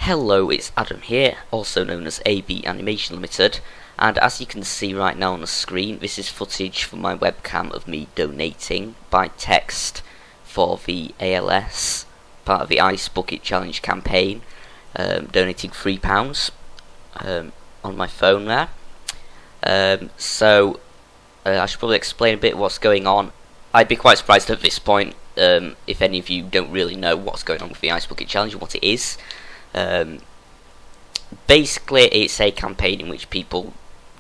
Hello, it's Adam here, also known as ABanimationLtd, and as you can see right now on the screen, this is footage from my webcam of me donating by text for the ALS, part of the Ice Bucket Challenge campaign, donating £3 on my phone there. I should probably explain a bit what's going on. I'd be quite surprised at this point if any of you don't really know what's going on with the Ice Bucket Challenge and what it is. Basically, it's a campaign in which people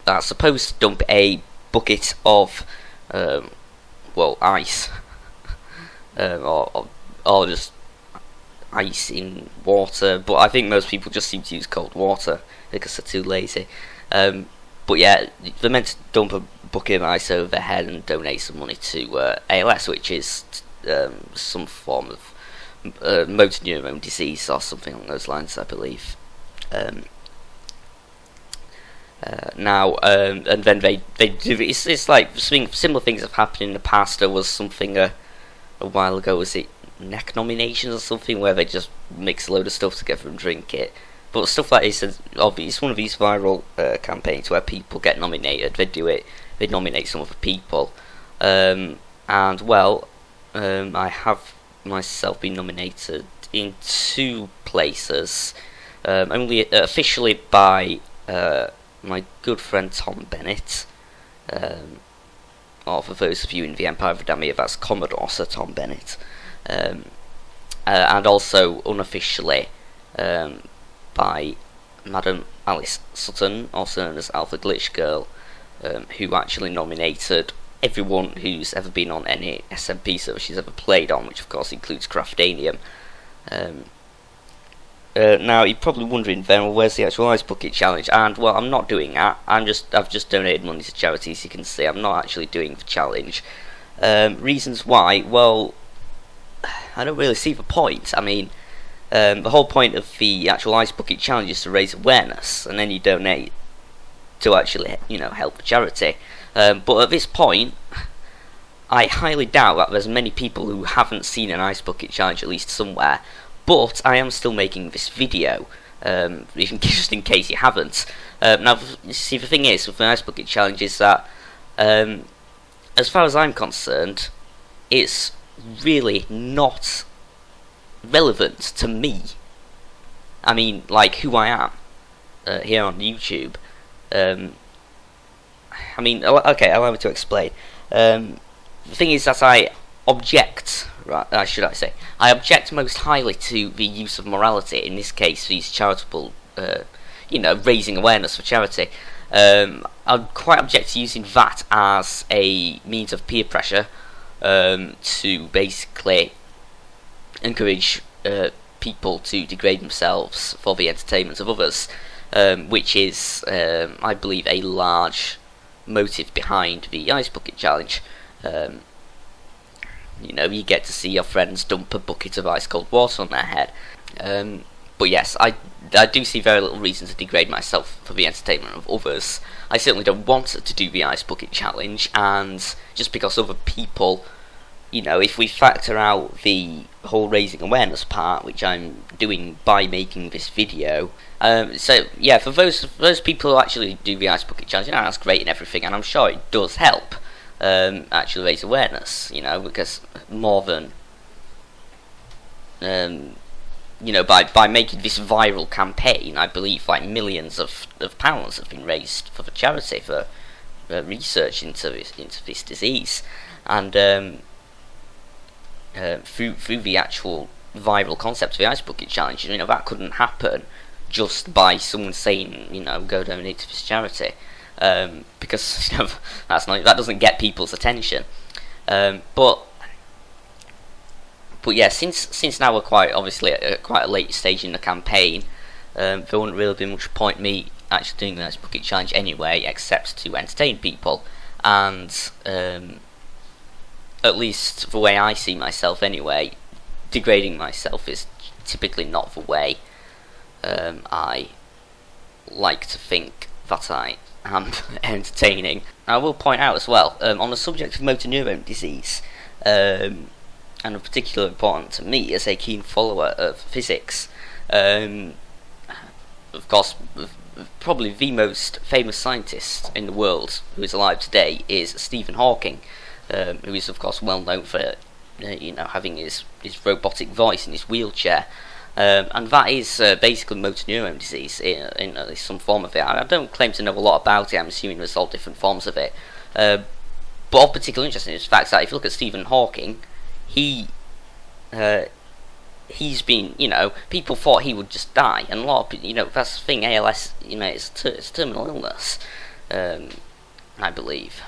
are supposed to dump a bucket of, ice, or just ice in water. But I think most people just seem to use cold water because they're too lazy. But yeah, they're meant to dump a bucket of ice over their head and donate some money to ALS, which is some form of motor neurone disease or something along those lines, I believe. And then they do it's like similar things have happened in the past. There was something a while ago, was it neck nominations or something, where they just mix a load of stuff together and drink it. But stuff like this is it's one of these viral campaigns where people get nominated. They do it, they nominate some other people, I have myself been nominated in 2 places, only officially by my good friend Tom Bennett, or for those of you in the Empire of Adamia, that's Commodore Sir Tom Bennett, and also unofficially by Madam Alice Sutton, also known as Alpha Glitch Girl, who actually nominated everyone who's ever been on any SMP server she's ever played on, which of course includes Craftanium. Now you're probably wondering then, well, where's the actual Ice Bucket Challenge? And well, I'm not doing that. I've just donated money to charity, as you can see. I'm not actually doing the challenge. Reasons why? Well, I don't really see the point. I mean, the whole point of the actual Ice Bucket Challenge is to raise awareness, and then you donate to actually, help the charity. But at this point, I highly doubt that there's many people who haven't seen an Ice Bucket Challenge, at least somewhere. But I am still making this video, just in case you haven't. Now, see, the thing is with the Ice Bucket Challenge is that, as far as I'm concerned, it's really not relevant to me. I mean, like who I am here on YouTube. Okay, allow me to explain. The thing is that I object, I object most highly to the use of morality, in this case these charitable, raising awareness for charity. I quite object to using that as a means of peer pressure, to basically encourage people to degrade themselves for the entertainment of others, which is, I believe, a large motive behind the Ice Bucket Challenge. You get to see your friends dump a bucket of ice cold water on their head. But yes, I do see very little reason to degrade myself for the entertainment of others. I certainly don't want to do the Ice Bucket Challenge, and just because other people, if we factor out the whole raising awareness part, which I'm doing by making this video, for those people who actually do the Ice Bucket Challenge, that's great and everything, and I'm sure it does help actually raise awareness, because more than by making this viral campaign, I believe like millions of pounds have been raised for the charity for research into this disease, and through the actual viral concept of the Ice Bucket Challenge, that couldn't happen just by someone saying, go donate to this charity, because that doesn't get people's attention. But yeah, since now we're quite obviously at quite a late stage in the campaign, there wouldn't really be much point me actually doing the Ice Bucket Challenge anyway, except to entertain people, and at least the way I see myself anyway, degrading myself is typically not the way I like to think that I am entertaining. I will point out as well, on the subject of motor neurone disease, and of particular importance to me as a keen follower of physics, of course, probably the most famous scientist in the world who is alive today is Stephen Hawking, who is of course well known for having his robotic voice in his wheelchair. And that is basically motor neurone disease in at least some form of it. I don't claim to know a lot about it. I'm assuming there's all different forms of it. But of particular interest is the fact that if you look at Stephen Hawking, he's been, people thought he would just die, and a lot of, that's the thing. ALS, it's a terminal illness, I believe.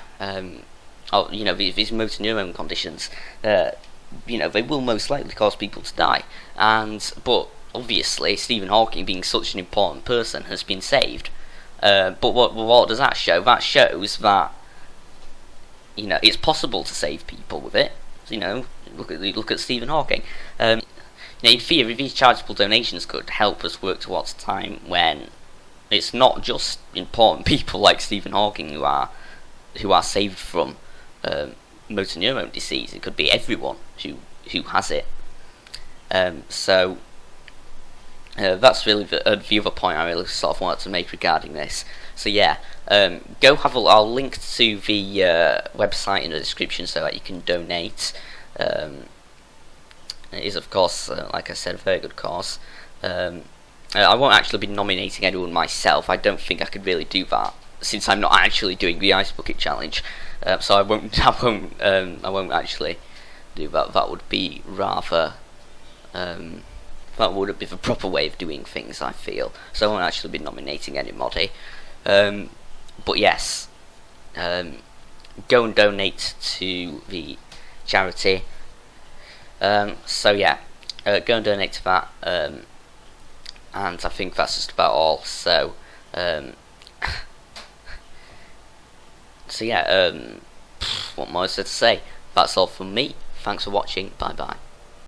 These motor neurone conditions, they will most likely cause people to die. But obviously, Stephen Hawking, being such an important person, has been saved. But what does that show? That shows that it's possible to save people with it. Look at Stephen Hawking. In theory, these charitable donations could help us work towards a time when it's not just important people like Stephen Hawking who are saved from motor neurone disease. It could be everyone who has it. So that's really the other point I really sort of wanted to make regarding this. So yeah, go have a. I'll link to the website in the description so that you can donate. It is, of course, like I said, a very good cause. I won't actually be nominating anyone myself. I don't think I could really do that since I'm not actually doing the Ice Bucket Challenge. So I won't actually do that. That would be rather. That would be the proper way of doing things, I feel. So I won't actually be nominating anybody. But yes, go and donate to the charity. So yeah, go and donate to that. And I think that's just about all. So yeah, what more is there to say? That's all from me. Thanks for watching. Bye bye.